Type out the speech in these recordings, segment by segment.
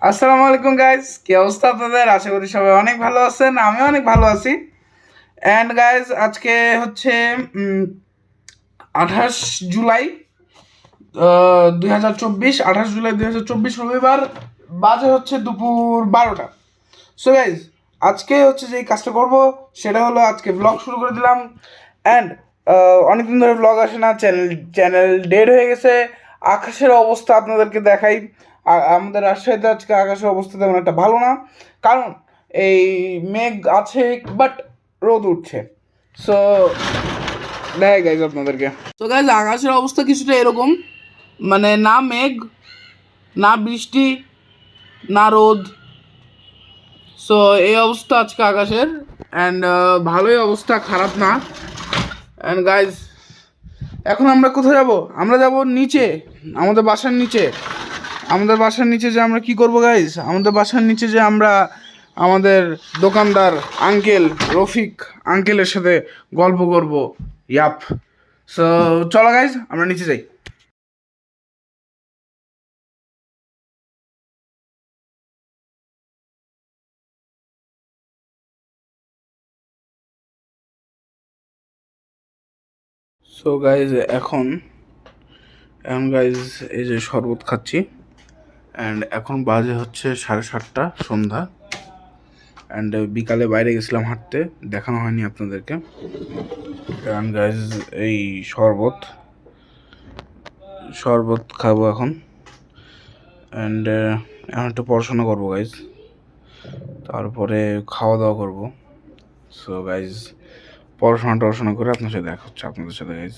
আসসালামু আলাইকুম গাইজ, কি অবস্থা আপনাদের? আশা করি সবাই অনেক ভালো আছেন, আমি অনেক ভালো আছি। অ্যান্ড গাইজ আজকে হচ্ছে 28 জুলাই 2024, 28 জুলাই 2024 রবিবার। বাজে হচ্ছে দুপুর 12টা। সো গাইজ আজকে হচ্ছে যে কাজটা করব সেটা হলো আজকে ব্লগ শুরু করে দিলাম। অ্যান্ড অনেকদিন ধরে ব্লগ আসে না, চ্যানেল ডেড হয়ে গেছে। আকাশের অবস্থা আপনাদেরকে দেখাই। আর আমাদের রাজশাহীতে আজকে আকাশের অবস্থা তেমন একটা ভালো না, কারণ এই মেঘ আছে বাট রোদ উঠছে। সো দেখাই গাইজ আপনাদেরকে। তো গাইজ আকাশের অবস্থা কিছুটা এরকম, মানে না মেঘ, না বৃষ্টি, না রোদ। সো এই অবস্থা আজকে আকাশের। অ্যান্ড ভালোই অবস্থা, খারাপ না। অ্যান্ড গাইজ এখন আমরা কোথায় যাব? আমরা যাব নিচে, আমাদের বাসার নিচে। আমাদের বাসার নিচে যে আমরা কি করব গাইজ, আমাদের বাসার নিচে যে আমরা আমাদের দোকানদার আঙ্কেল রফিক আঙ্কেলের সাথে গল্প করব। ইয়াপ। সো চলো গাইজ আমরা নিচে যাই। সো গাইজ এখন এখন গাইজ এই যে শরবত খাচ্ছি। অ্যান্ড এখন বাজে হচ্ছে 7:30 সন্ধ্যা। অ্যান্ড বিকালে বাইরে গেছিলাম হাঁটতে, দেখানো হয়নি আপনাদেরকে। অ্যান্ড গাইজ এই শরবত শরবত খাবো এখন। অ্যান্ড এখন একটু পড়াশোনা করবো গাইজ, তারপরে খাওয়া দাওয়া করবো। সো গাইজ পড়াশোনা করে আপনার সাথে দেখা হচ্ছে আপনাদের সাথে গাইজ।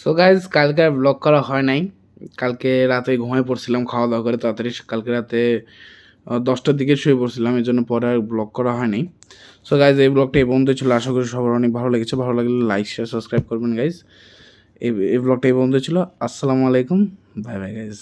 সো গাইজ কালকে আর ব্লগ করা হয় নাই। কালকে রাতে ঘুমায় পড়ছিলাম খাওয়া দাওয়া করে তাড়াতাড়ি। কালকে রাতে 10টার দিকে শুয়ে পড়ছিলাম, এই জন্য পরে আর ব্লগ করা হয়নি। সো গাইজ এই ব্লগটা এই পর্যন্ত ছিল, আশা করি সবার অনেক ভালো লেগেছে। ভালো লাগলে লাইক শেয়ার সাবস্ক্রাইব করবেন গাইজ। এই ব্লগটা এই পর্যন্ত ছিল। আসসালামু আলাইকুম, বাই বাই গাইজ।